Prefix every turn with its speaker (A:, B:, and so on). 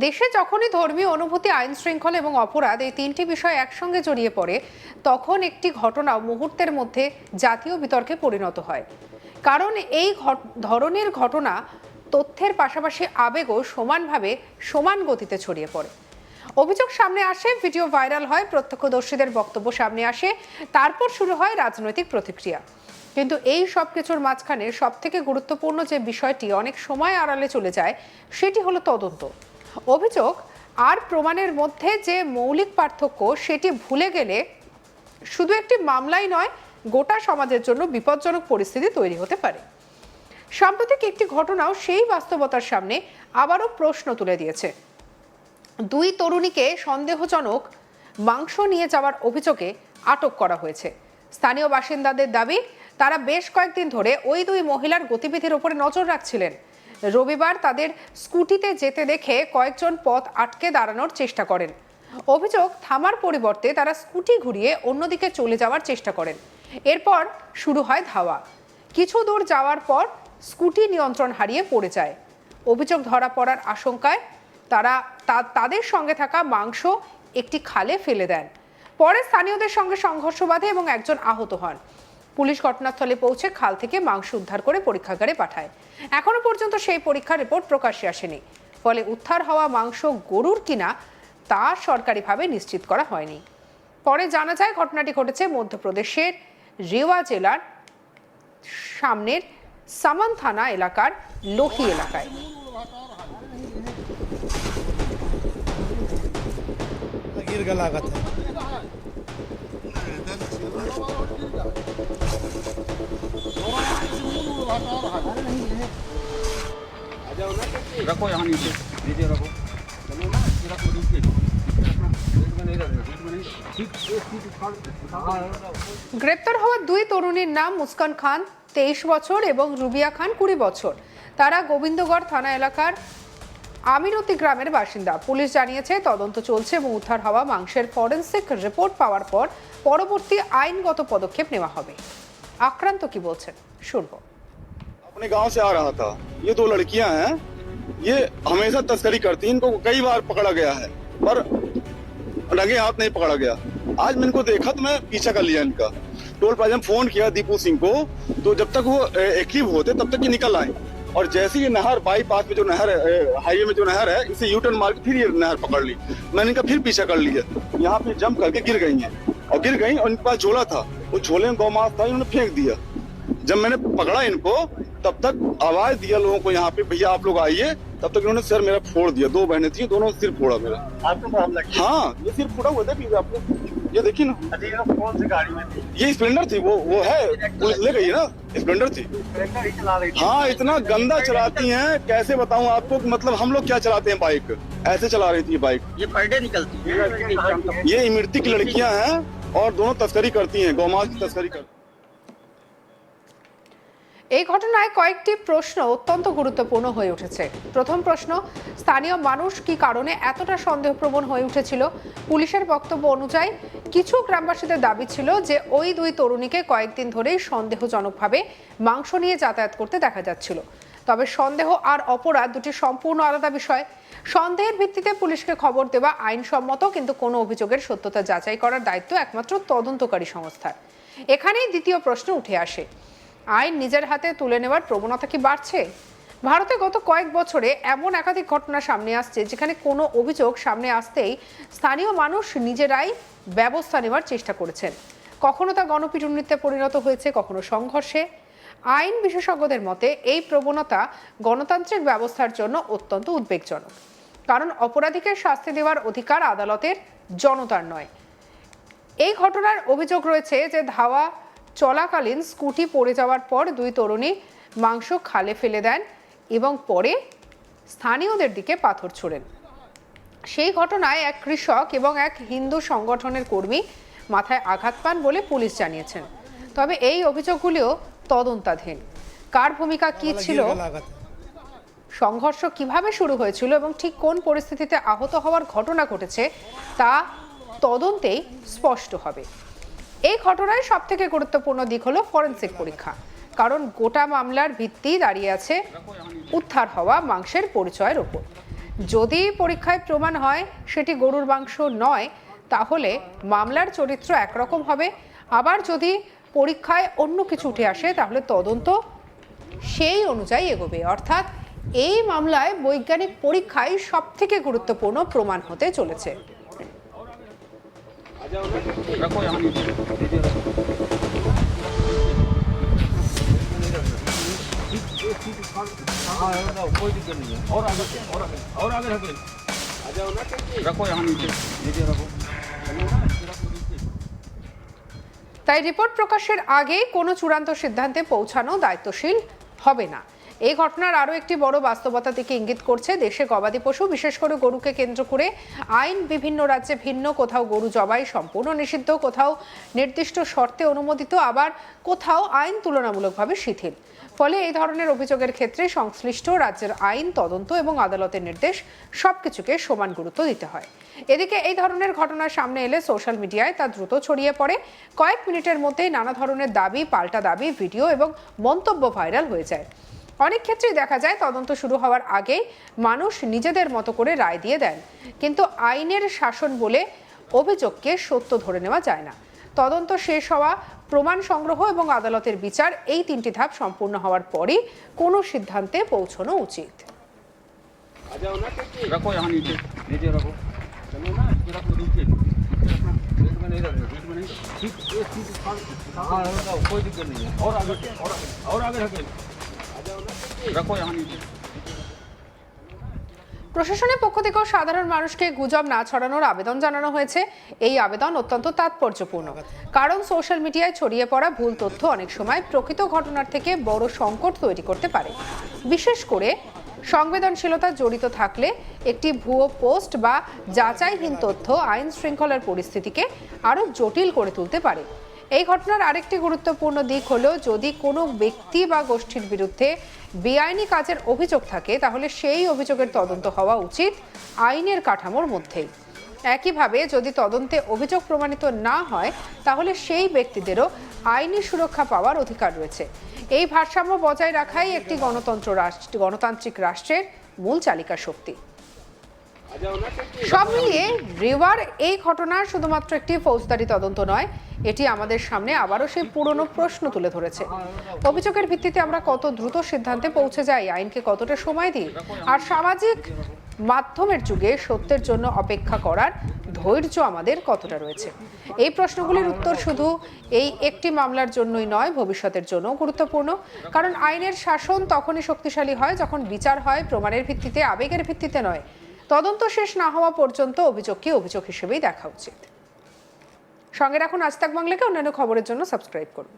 A: দেশে যখনই ধর্মীয় অনুভূতি, আইন শৃঙ্খলা এবং অপরাধ এই তিনটি বিষয় একসঙ্গে জড়িয়ে পড়ে, তখন একটি ঘটনা মুহূর্তের মধ্যে জাতীয় বিতর্কে পরিণত হয়। কারণ এই ধরনের ঘটনা তথ্যের পাশাপাশি আবেগও সমানভাবে সমান গতিতে ছড়িয়ে পড়ে। অভিযোগ সামনে আসে, ভিডিও ভাইরাল হয়, প্রত্যক্ষদর্শীদের বক্তব্য সামনে আসে, তারপর শুরু হয় রাজনৈতিক প্রতিক্রিয়া। কিন্তু এই সব কিছুর মাঝখানে সবথেকে গুরুত্বপূর্ণ যে বিষয়টি অনেক সময় আড়ালে চলে যায়, সেটি হলো তদন্ত। অভিযোগ আর প্রমাণের মধ্যে যে মৌলিক পার্থক্য, সেটি ভুলে গেলে শুধু একটি মামলাই নয়, গোটা সমাজের জন্য বিপজ্জনক পরিস্থিতি তৈরি হতে পারে। সাম্প্রতিক একটি ঘটনাও সেই বাস্তবতার সামনে আবারও প্রশ্ন তুলে দিয়েছে। দুই তরুণীকে সন্দেহজনক মাংস নিয়ে যাওয়ার অভিযোগে আটক করা হয়েছে। স্থানীয় বাসিন্দাদের দাবি, তারা বেশ কয়েকদিন ধরে ওই দুই মহিলার গতিবিধির উপরে নজর রাখছিলেন। রবিবার তাদের স্কুটিতে যেতে দেখে কয়েকজন পথ আটকে দাঁড়ানোর চেষ্টা করেন। অভিযোগ, থামার পরিবর্তে তারা স্কুটি ঘুরিয়ে অন্যদিকে চলে যাওয়ার চেষ্টা করেন। এরপর শুরু হয় ধাওয়া। কিছু দূর যাওয়ার পর স্কুটি নিয়ন্ত্রণ হারিয়ে পড়ে যায়। অভিযোগ ধরা পড়ার আশঙ্কায় তারা তাদের সঙ্গে থাকা মাংস একটি খালে ফেলে দেন। পরে স্থানীয়দের সঙ্গে সংঘর্ষ বাধে এবং একজন আহত হন। পুলিশ ঘটনাস্থলে পৌঁছে খাল থেকে মাংস উদ্ধার করে পরীক্ষাগারে পাঠায়। এখনো পর্যন্ত সেই পরীক্ষার রিপোর্ট প্রকাশ্যে আসেনি। ফলে উদ্ধার হওয়া মাংস গরুর কিনা তা সরকারিভাবে নিশ্চিত করা হয়নি। পরে জানা যায় ঘটনাটি ঘটেছে মধ্যপ্রদেশের রেওয়া জেলার সামনের সামান থানা এলাকার লোহি এলাকায়।
B: रखो यहाँ नीचे नीचे रखो
A: গ্রেপ্তার হওয়া দুই তরুণীর নাম মুস্কান খান 23 বছর এবং রুবিয়া খান 20 বছর। তারা গোবিন্দগড় থানা এলাকার আমিরতি গ্রামের বাসিন্দা। পুলিশ জানিয়েছে তদন্ত চলছে এবং উদ্ধার হওয়া মাংসের ফরেনসিক রিপোর্ট পাওয়ার পর পরবর্তী আইনগত পদক্ষেপ নেওয়া হবে। আক্রান্ত কি বলছেন শুনবো।
C: अपने गांव से आ रहा था। ये दो लड़कियां हैं, ये हमेशा तस्करी करती हैं। इनको कई बार पकड़ा गया है पर रंगे हाथ नहीं पकड़ा गया। आज मैंने इनको देखा तो मैं पीछा कर लिया इनका। टोल प्लाजा में फोन किया दीपू सिंह को, तो जब तक वो एक्टिव होते तब तक ये निकल आए। और जैसे ये नहर बाईपास में जो नहर है, हाईवे में जो नहर है, इसे यू टर्न मार के फिर ये नहर पकड़ ली। मैंने इनका फिर पीछा कर लिया। यहाँ पे जंप करके गिर गई हैं और गिर गई और इनके पास झोला था, वो झोले में गौमांस था, इन्होंने फेंक दिया। जब मैंने पकड़ा इनको तब तक आवाज दिया लोगों को, यहाँ पे भैया आप लोग आइए, तब तक इन्होंने सिर मेरा फोड़ दिया। दो बहनें थी, दोनों सिर फोड़ा मेरा। आपको मामला क्या? हाँ, ये सिर फोड़ा हुआ था। आपको ये देखिए ना, कौन सी गाड़ी में थी? ये स्प्लेंडर थी। वो है, पुलिस ले गई है ना, स्प्लेंडर थी। हाँ, इतना गंदा चलाती हैं, कैसे बताऊँ आपको। मतलब हम लोग क्या चलाते हैं बाइक, ऐसे चला रही थी बाइक।
B: ये पर डे निकलती है।
C: ये इमरती की लड़कियां हैं और दोनों तस्करी करती हैं, गौमांस की तस्करी करती हैं।
A: এই ঘটনায় কয়েকটি প্রশ্ন অত্যন্ত গুরুত্বপূর্ণ হয়ে উঠেছে। প্রথম প্রশ্ন, স্থানীয় মানুষ কি কারণে এতটা সন্দেহপ্রবণ হয়ে উঠেছিল? পুলিশের বক্তব্য অনুযায়ী কিছু গ্রামবাসীদের দাবি ছিল যে ওই দুই তরুণীকে কয়েকদিন ধরেই সন্দেহজনকভাবে মাংস নিয়ে যাতায়াত করতে দেখা যাচ্ছিল। তবে সন্দেহ আর অপরাধ দুটি সম্পূর্ণ আলাদা বিষয়। সন্দেহের ভিত্তিতে পুলিশকে খবর দেওয়া আইনসম্মত, কিন্তু কোনো অভিযোগের সত্যতা যাচাই করার দায়িত্ব একমাত্র তদন্তকারী সংস্থার। এখানেই দ্বিতীয় প্রশ্ন উঠে আসে, আইন নিজের হাতে তুলে নেওয়ার প্রবণতা কি বাড়ছে? ভারতে গত কয়েক বছরে এমন একাধিক ঘটনা সামনে আসছে যেখানে কোনো অভিযোগ সামনে আসতেই স্থানীয় মানুষ নিজেরাই ব্যবস্থা নেওয়ার চেষ্টা করেছেন। কখনো তা গণপিটুনিতে পরিণত হয়েছে, কখনো সংঘর্ষে। আইন বিশেষজ্ঞদের মতে এই প্রবণতা গণতান্ত্রিক ব্যবস্থার জন্য অত্যন্ত উদ্বেগজনক। কারণ অপরাধীকে শাস্তি দেওয়ার অধিকার আদালতের, জনতার নয়। এই ঘটনার অভিযোগ রয়েছে যে ধাওয়া চলাকালীন স্কুটি পড়ে যাওয়ার পর দুই তরুণী মাংস খালে ফেলে দেন এবং পরে স্থানীয়দের দিকে পাথর ছোড়েন। সেই ঘটনায় এক কৃষক এবং এক হিন্দু সংগঠনের কর্মী মাথায় আঘাত পান বলে পুলিশ জানিয়েছেন। তবে এই অভিযোগগুলিও তদন্তাধীন। কার ভূমিকা কি ছিল, সংঘর্ষ কিভাবে শুরু হয়েছিল এবং ঠিক কোন পরিস্থিতিতে আহত হওয়ার ঘটনা ঘটেছে তা তদন্তেই স্পষ্ট হবে। এই ঘটনায় সবথেকে গুরুত্বপূর্ণ দিক হলো ফরেনসিক পরীক্ষা। কারণ গোটা মামলার ভিত্তি দাঁড়িয়ে আছে উদ্ধার হওয়া মাংসের পরিচয়ের উপর। যদি পরীক্ষায় প্রমাণ হয় সেটি গরুর মাংস নয়, তাহলে মামলার চরিত্র একরকম হবে। আবার যদি পরীক্ষায় অন্য কিছু উঠে আসে, তাহলে তদন্ত সেই অনুযায়ী এগোবে। অর্থাৎ এই মামলায় বৈজ্ঞানিক পরীক্ষাই সবথেকে গুরুত্বপূর্ণ প্রমাণ হতে চলেছে।
B: रखो यहाँ नीचे नीचे रखो कोई दिक्कत नहीं है और आगे रखे आ जाओ ना रखो यहाँ नीचे नीचे रखो
A: তাই রিপোর্ট প্রকাশের আগে কোনো চূড়ান্ত সিদ্ধান্তে পৌঁছানো দায়িত্বশীল হবে না। এই ঘটনার আরও একটি বড় বাস্তবতা দিকে ইঙ্গিত করছে। দেশে গবাদি পশু, বিশেষ করে গরুকে কেন্দ্র করে আইন বিভিন্ন রাজ্যে ভিন্ন। কোথাও গরু জবাই সম্পূর্ণ নিষিদ্ধ, কোথাও নির্দিষ্ট শর্তে অনুমোদিত, আবার কোথাও আইন তুলনামূলকভাবে শিথিল। ফলে এই ধরনের অভিযোগের ক্ষেত্রে সংশ্লিষ্ট রাজ্যের আইন, তদন্ত এবং আদালতের নির্দেশ সবকিছুকে সমান গুরুত্ব দিতে হয়। এদিকে এই ধরনের ঘটনা সামনে এলে সোশ্যাল মিডিয়ায় তা দ্রুত ছড়িয়ে পড়ে। কয়েক মিনিটের মধ্যেই নানা ধরনের দাবি, পাল্টা দাবি, ভিডিও এবং মন্তব্য ভাইরাল হয়ে যায়। অনেক ক্ষেত্রেই দেখা যায় তদন্ত শুরু হওয়ার আগেই মানুষ নিজেদের মতো করে রায় দিয়ে দেন, কিন্তু আইনের শাসন বলে অভিযোগকে সত্য ধরে নেওয়া যায় না। তদন্ত শেষ হওয়া, প্রমাণ সংগ্রহ এবং আদালতের বিচার, এই তিনটি ধাপ সম্পূর্ণ হওয়ার পরই কোনো সিদ্ধান্তে পৌঁছানো উচিত।
B: रखो यहाँ नीचे नीचे रखो चलो ना रखो नीचे बीच में नहीं रखना बीच में नहीं ठीक हाँ कोई दिक्कत नहीं है और आगे रखे रखो यहाँ नीचे
A: প্রশাসনের পক্ষ থেকেও সাধারণ মানুষকে গুজব না ছড়ানোর আবেদন জানানো হয়েছে। এই আবেদন অত্যন্ত তাৎপর্যপূর্ণ, কারণ সোশ্যাল মিডিয়ায় ছড়িয়ে পড়া ভুল তথ্য অনেক সময় প্রকৃত ঘটনার থেকে বড় সংকট তৈরি করতে পারে। বিশেষ করে সংবেদনশীলতা জড়িত থাকলে একটি ভুয়ো পোস্ট বা যাচাইহীন তথ্য আইন শৃঙ্খলার পরিস্থিতিকে আরও জটিল করে তুলতে পারে। এই ঘটনার আরেকটি গুরুত্বপূর্ণ দিক হলো, যদি কোনো ব্যক্তি বা গোষ্ঠীর বিরুদ্ধে বেআইনি কাজের অভিযোগ থাকে, তাহলে সেই অভিযোগের তদন্ত হওয়া উচিত আইনের কাঠামোর মধ্যেই। একইভাবে যদি তদন্তে অভিযোগ প্রমাণিত না হয়, তাহলে সেই ব্যক্তিদেরও আইনি সুরক্ষা পাওয়ার অধিকার রয়েছে। এই ভারসাম্য বজায় রাখাই একটি গণতান্ত্রিক রাষ্ট্রের মূল চালিকা শক্তি। সব মিলিয়ে রেওয়ার এই ঘটনা শুধুমাত্র একটি ফৌজদারি তদন্ত নয়, এটি আমাদের সামনে আবারও সেই পুরনো প্রশ্ন তুলে ধরেছে। অভিযোগের ভিত্তিতে আমরা কত দ্রুত সিদ্ধান্তে পৌঁছে যাই, আইনকে কতটা সময় দিই, আর সামাজিক মাধ্যমের যুগে সত্যের জন্য অপেক্ষা করার ধৈর্য আমাদের কতটা রয়েছে। এই প্রশ্নগুলির উত্তর শুধু এই একটি মামলার জন্যই নয়, ভবিষ্যতের জন্য গুরুত্বপূর্ণ। কারণ আইনের শাসন তখনই শক্তিশালী হয় যখন বিচার হয় প্রমাণের ভিত্তিতে, আবেগের ভিত্তিতে নয়। তদন্ত শেষ না হওয়া পর্যন্ত অভিযোগকে অভিযোগ হিসেবেই দেখা উচিত। সঙ্গে রাখুন আজ তাক বাংলাকে। অন্যান্য খবরের জন্য সাবস্ক্রাইব করুন।